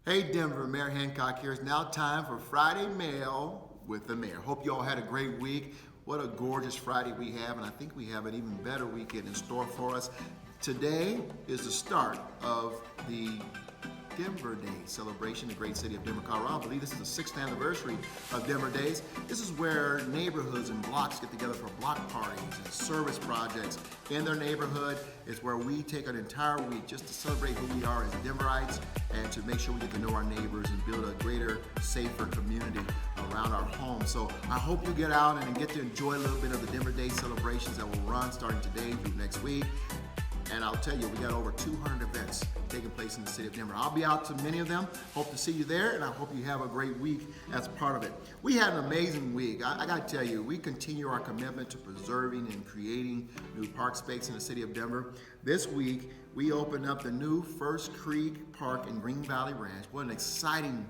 Hey Denver, Mayor Hancock here. It's now time for Friday Mail with the Mayor. Hope you all had a great week. What a gorgeous Friday we have, and I think we have an even better weekend in store for us. Today is the start of the Denver Day celebration, the great city of Denver, Colorado. I believe this is the 6th anniversary of Denver Days. This is where neighborhoods and blocks get together for block parties and service projects in their neighborhood. It's where we take an entire week just to celebrate who we are as Denverites and to make sure we get to know our neighbors and build a greater, safer community around our homes. So I hope you get out and get to enjoy a little bit of the Denver Day celebrations that will run starting today through next week. And I'll tell you, we got over 200 events taking place in the city of Denver. I'll be out to many of them. Hope to see you there, and I hope you have a great week as part of it. We had an amazing week. I got to tell you, we continue our commitment to preserving and creating new park space in the city of Denver. This week, we opened up the new First Creek Park in Green Valley Ranch. What an exciting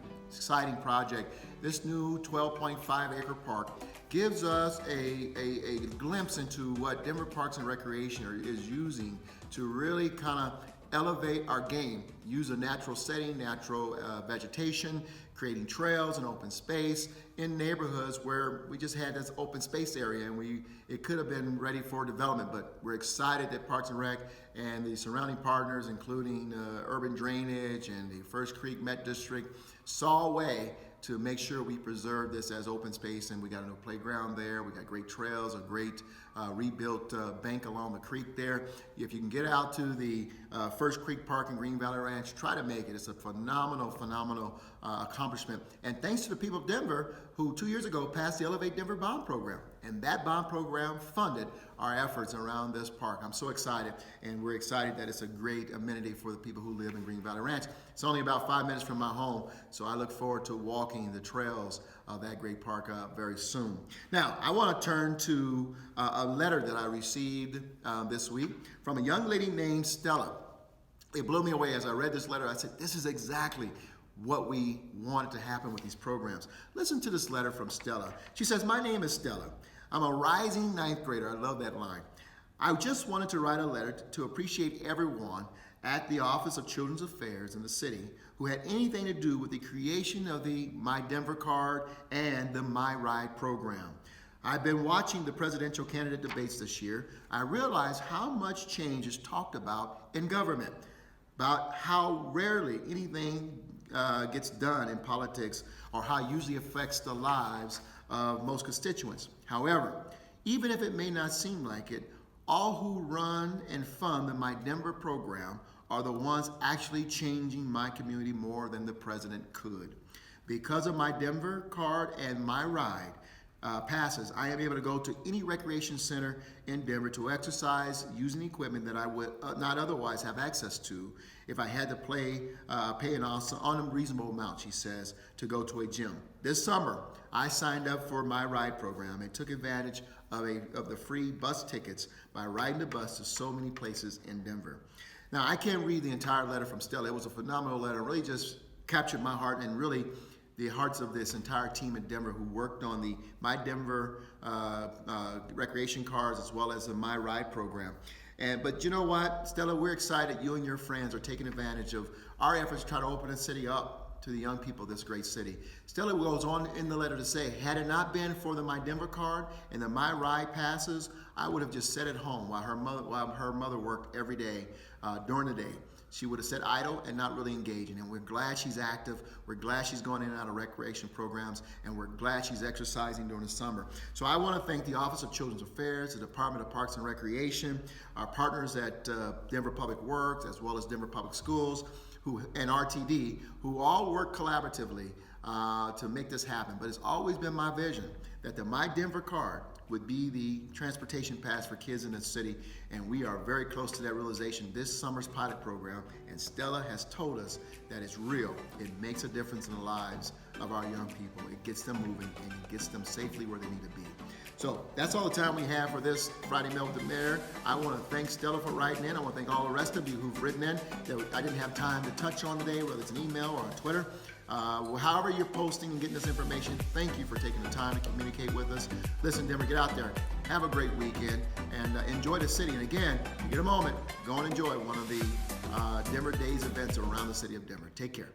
project. This new 12.5 acre park gives us a glimpse into what Denver Parks and Recreation is using to really kind of elevate our game, use a natural setting, natural vegetation, creating trails and open space in neighborhoods where we just had this open space area and it could have been ready for development, but we're excited that Parks and Rec and the surrounding partners, including Urban Drainage and the First Creek Met District, saw a way to make sure we preserve this as open space, and we got a new playground there. We got great trails, a great rebuilt bank along the creek there. If you can get out to the First Creek Park in Green Valley Ranch, try to make it. It's a phenomenal accomplishment. And thanks to the people of Denver who 2 years ago passed the Elevate Denver Bond Program. And that bond program funded our efforts around this park. I'm so excited, and we're excited that it's a great amenity for the people who live in Green Valley Ranch. It's only about 5 minutes from my home, so I look forward to walking the trails of that great park very soon. Now, I want to turn to a letter that I received this week from a young lady named Stella. It blew me away as I read this letter. I said, this is exactly what we wanted to happen with these programs. Listen to this letter from Stella. She says, "My name is Stella. I'm a rising 9th grader." I love that line. "I just wanted to write a letter to appreciate everyone at the Office of Children's Affairs in the city who had anything to do with the creation of the MyDenver Card and the My Ride program. I've been watching the presidential candidate debates this year. I realize how much change is talked about in government, about how rarely anything gets done in politics or how it usually affects the lives of most constituents. However, even if it may not seem like it, all who run and fund the MyDenver program are the ones actually changing my community more than the president could. Because of MyDenver Card and My Ride passes, I am able to go to any recreation center in Denver to exercise using equipment that I would not otherwise have access to if I had to pay an unreasonable amount," she says, "to go to a gym. This summer, I signed up for My Ride program and took advantage of the free bus tickets by riding the bus to so many places in Denver." Now, I can't read the entire letter from Stella. It was a phenomenal letter. It really just captured my heart and really the hearts of this entire team in Denver who worked on the MyDenver recreation cards as well as the My Ride program. But you know what, Stella, we're excited you and your friends are taking advantage of our efforts to try to open the city up to the young people of this great city. Stella goes on in the letter to say, "Had it not been for the MyDenver Card and the My Ride passes, I would have just sat at home while her mother worked every day during the day. She would have sat idle and not really engaging. And we're glad she's active. We're glad she's going in and out of recreation programs, and we're glad she's exercising during the summer." So I want to thank the Office of Children's Affairs, the Department of Parks and Recreation, our partners at Denver Public Works, as well as Denver Public Schools, and RTD, who all work collaboratively to make this happen. But it's always been my vision that the MyDenver Card would be the transportation pass for kids in the city, and we are very close to that realization this summer's pilot program, and Stella has told us that it's real. It makes a difference in the lives of our young people. It gets them moving, and it gets them safely where they need to be. So that's all the time we have for this Friday Mail with the Mayor. I want to thank Stella for writing in. I want to thank all the rest of you who've written in that I didn't have time to touch on today, whether it's an email or on Twitter. However you're posting and getting this information, thank you for taking the time to communicate with us. Listen, Denver, get out there. Have a great weekend and enjoy the city. And again, if you get a moment, go and enjoy one of the Denver Days events around the city of Denver. Take care.